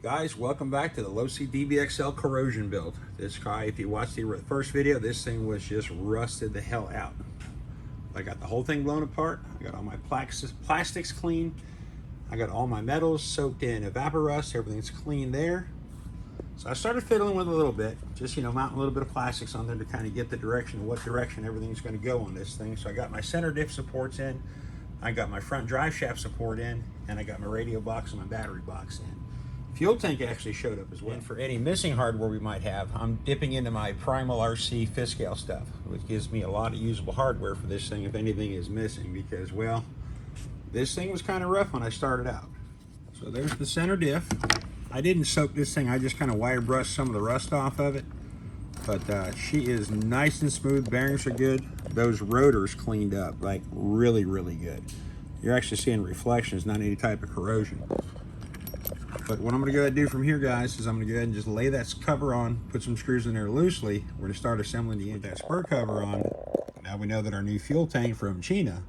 Guys, welcome back to the Losi DBXL corrosion build. This guy, if you watched the first video, this thing was just rusted the hell out. I got the whole thing blown apart. I got all my plastics clean. I got all my metals soaked in evaporust. Everything's clean there. So I started fiddling with it a little bit, just, mounting a little bit of plastics on there to kind of get the direction of what direction everything's going to go on this thing. So I got my center diff supports in, I got my front drive shaft support in, and I got my radio box and my battery box in. Fuel tank actually showed up as well. And for any missing hardware we might have, I'm dipping into my Primal RC fifth scale stuff, which gives me a lot of usable hardware for this thing if anything is missing, because, well, this thing was kind of rough when I started out. So there's the center diff. I didn't soak this thing, I just kind of wire brushed some of the rust off of it. But she is nice and smooth, bearings are good. Those rotors cleaned up, like really, really good. You're actually seeing reflections, not any type of corrosion. But what I'm going to go ahead and do from here, guys, is I'm going to go ahead and just lay that cover on, put some screws in there loosely. We're going to start assembling the end. That spur cover on. Now we know that our new fuel tank from China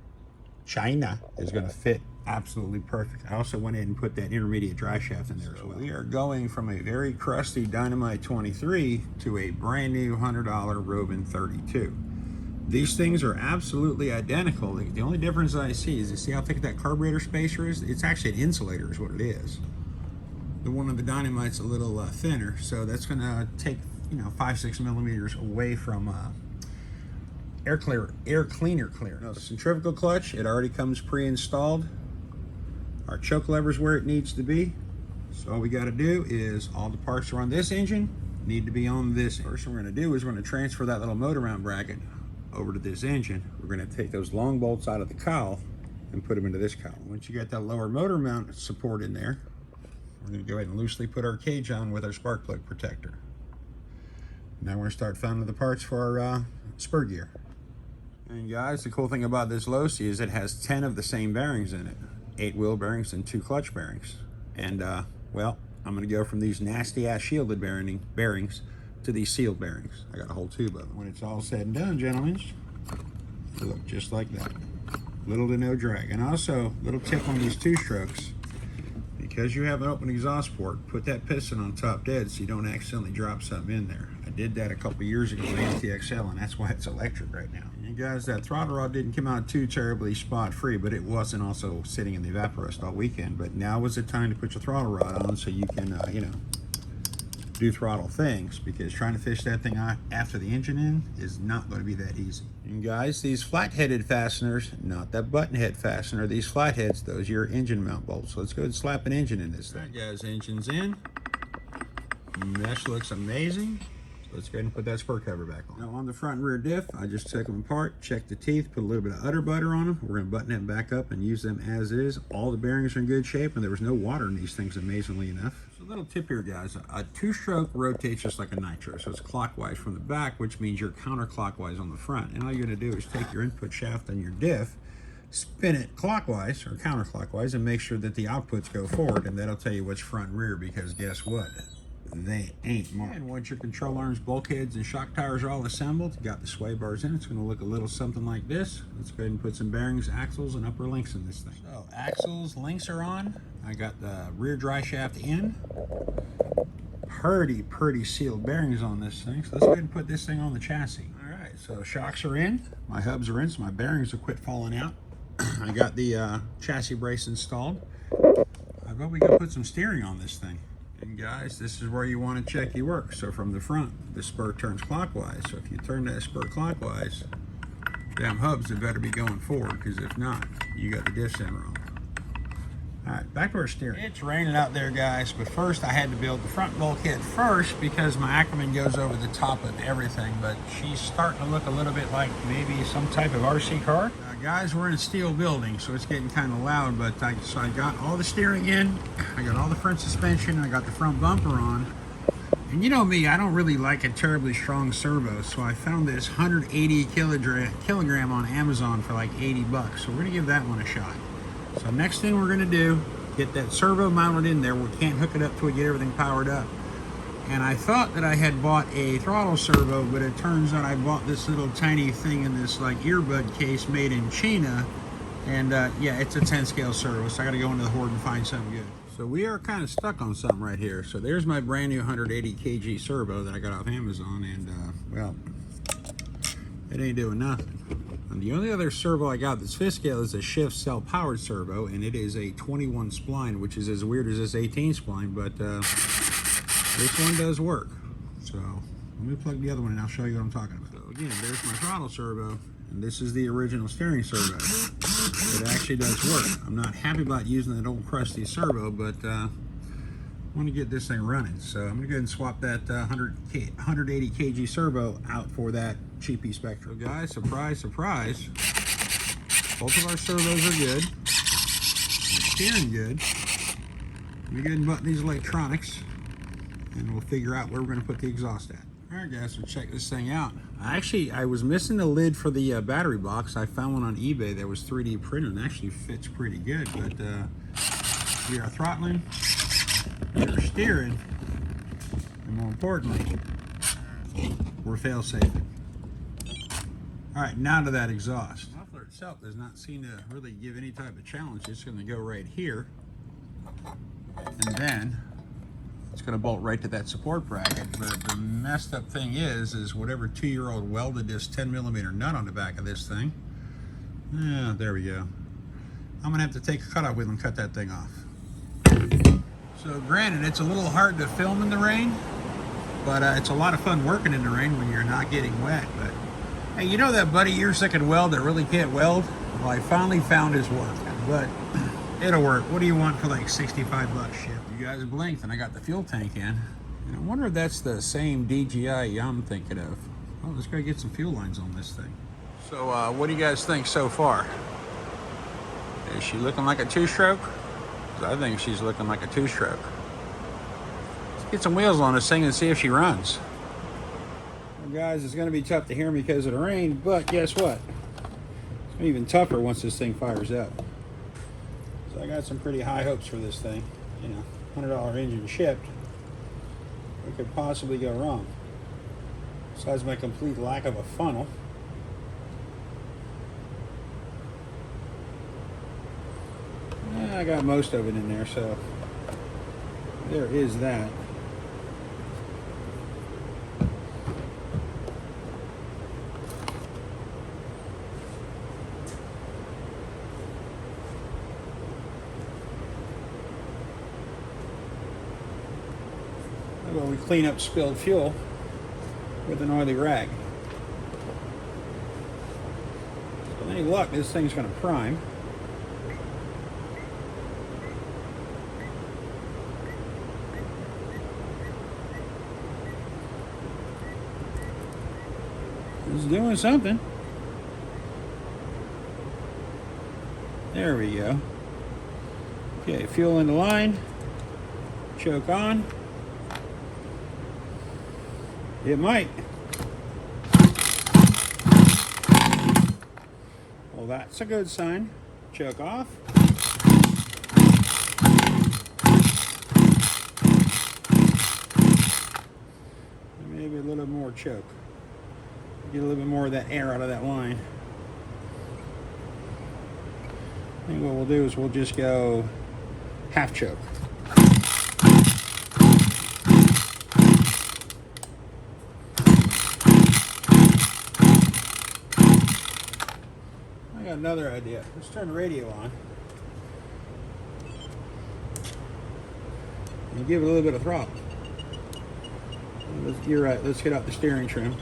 is going to fit absolutely perfect. I also went ahead and put that intermediate drive shaft in there as well. We are going from a very crusty Dynamite 23 to a brand new $100 Robin 32. These things are absolutely identical. The only difference that I see is, you see how thick that carburetor spacer is? It's actually an insulator is what it is. The one of the Dynamite's a little thinner, so that's going to take 5-6 millimeters away from air cleaner clearance. No, the centrifugal clutch, it already comes pre-installed. Our choke lever's where it needs to be. So all we got to do is, all the parts are on this engine need to be on this. First thing we're going to do is we're going to transfer that little motor mount bracket over to this engine. We're going to take those long bolts out of the cowl and put them into this cowl. Once you got that lower motor mount support in there, we're going to go ahead and loosely put our cage on with our spark plug protector. Now we're going to start finding the parts for our spur gear. And guys, the cool thing about this Losi is it has 10 of the same bearings in it. 8 wheel bearings and 2 clutch bearings. And well, I'm going to go from these nasty ass shielded bearings to these sealed bearings. I got a whole tube of them. When it's all said and done, gentlemen, they look just like that. Little to no drag. And also, little tip on these 2-strokes. Because you have an open exhaust port, put that piston on top dead so you don't accidentally drop something in there. I did that a couple years ago with DBXL, and that's why it's electric right now. And you guys, that throttle rod didn't come out too terribly spot free, but it wasn't also sitting in the evaporust all weekend. But now was the time to put your throttle rod on so you can, do throttle things, because trying to fish that thing out after the engine in is not going to be that easy. And guys, these flat-headed fasteners, not that button head fastener, these flat-heads, those are your engine mount bolts. So let's go ahead and slap an engine in this thing. All right, guys, engine's in. Mesh looks amazing. So let's go ahead and put that spur cover back on. Now on the front and rear diff, I just took them apart, checked the teeth, put a little bit of udder butter on them. We're going to button them back up and use them as is. All the bearings are in good shape, and there was no water in these things, amazingly enough. So a little tip here, guys. A 2-stroke rotates just like a nitro, so it's clockwise from the back, which means you're counterclockwise on the front. And all you're going to do is take your input shaft on your diff, spin it clockwise or counterclockwise, and make sure that the outputs go forward, and that'll tell you what's front and rear, because guess what? They ain't marked. And once your control arms, bulkheads, and shock tires are all assembled, you got the sway bars in, it's going to look a little something like this. Let's go ahead and put some bearings, axles, and upper links in this thing. So axles, links are on. I got the rear dry shaft in. Pretty sealed bearings on this thing. So let's go ahead and put this thing on the chassis. All right, so shocks are in, my hubs are in, so my bearings will quit falling out. I got the chassis brace installed. I bet we can put some steering on this thing. And guys, this is where you want to check your work. So from the front, the spur turns clockwise. So if you turn that spur clockwise, damn hubs had better be going forward, because if not, you got the diff end wrong. All right, back to our steering. It's raining out there, guys, but first I had to build the front bulkhead first, because my Ackerman goes over the top of everything, but she's starting to look a little bit like maybe some type of RC car. Guys, we're in a steel building, so it's getting kind of loud, but I got all the steering in, I got all the front suspension, I got the front bumper on. And you know me, I don't really like a terribly strong servo, so I found this 180 kilogram on Amazon for like 80 bucks. So we're gonna give that one a shot. So next thing we're gonna do, get that servo mounted in there. We can't hook it up till we get everything powered up. And I thought that I had bought a throttle servo, but it turns out I bought this little tiny thing in this like earbud case made in China. And yeah, it's a 10 scale servo, so I gotta go into the Horde and find something good. So we are kind of stuck on something right here. So there's my brand new 180 kg servo that I got off Amazon, and well, it ain't doing nothing. And the only other servo I got that's fifth scale is a shift cell powered servo, and it is a 21 spline, which is as weird as this 18 spline, but this one does work. So let me plug the other one and I'll show you what I'm talking about. So again, there's my throttle servo, and this is the original steering servo. It actually does work. I'm not happy about using that old crusty servo, but I want to get this thing running. So I'm going to go ahead and swap that 180 kg servo out for that cheapy Spectrum. So guys, surprise, surprise, both of our servos are good. They're steering good. Let me go ahead and button these electronics, and we'll figure out where we're going to put the exhaust at. Alright guys, so check this thing out. I was missing the lid for the battery box. I found one on eBay that was 3D printed and actually fits pretty good, but we are throttling, we are steering, and more importantly, we're fail-safing. Alright, now to that exhaust. The muffler itself does not seem to really give any type of challenge. It's going to go right here, and then it's going to bolt right to that support bracket. But the messed up thing is whatever 2-year-old welded this 10mm nut on the back of this thing. Yeah, there we go. I'm going to have to take a cutout wheel and cut that thing off. So granted, it's a little hard to film in the rain, but it's a lot of fun working in the rain when you're not getting wet. But hey, you know that buddy yours that can weld that really can't weld? Well, I finally found his work, but it'll work. What do you want for like 65 bucks ship? You guys blinked and I got the fuel tank in. And I wonder if that's the same DJI I'm thinking of. Oh, let's go get some fuel lines on this thing. So what do you guys think so far? Is she looking like a two-stroke? I think she's looking like a two-stroke. Let's get some wheels on this thing and see if she runs. Well, guys, it's going to be tough to hear me because of the rain, but guess what? It's going to be even tougher once this thing fires up. So I got some pretty high hopes for this thing. You know, $100 engine shipped. What could possibly go wrong? Besides my complete lack of a funnel. I got most of it in there, so there is that. Well, we clean up spilled fuel with an oily rag. With any luck, this thing's going to prime. It's doing something. There we go. Okay, fuel in the line. Choke on. It might. Well, that's a good sign. Choke off. Maybe a little more choke. Get a little bit more of that air out of that line. I think what we'll do is we'll just go half choke. I got another idea. Let's turn the radio on. And give it a little bit of throttle. You're right, let's get out the steering trim.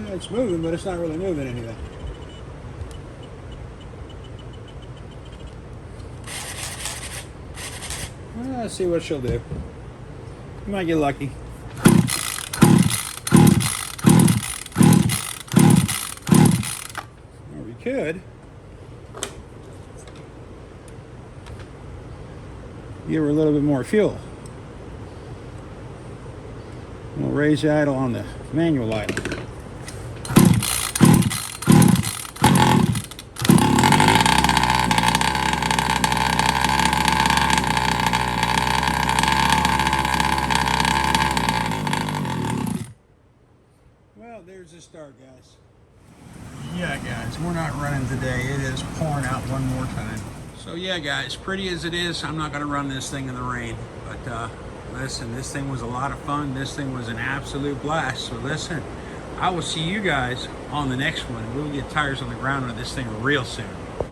It's moving, but it's not really moving anything. Well, let's see what she'll do. You might get lucky. Or we could give her a little bit more fuel. We'll raise the idle on the manual idle. this. Yeah, guys, we're not running today. It is pouring out one more time. So yeah, guys, pretty as it is, I'm not going to run this thing in the rain. But listen, this thing was a lot of fun. This thing was an absolute blast. So listen, I will see you guys on the next one. We'll get tires on the ground on this thing real soon.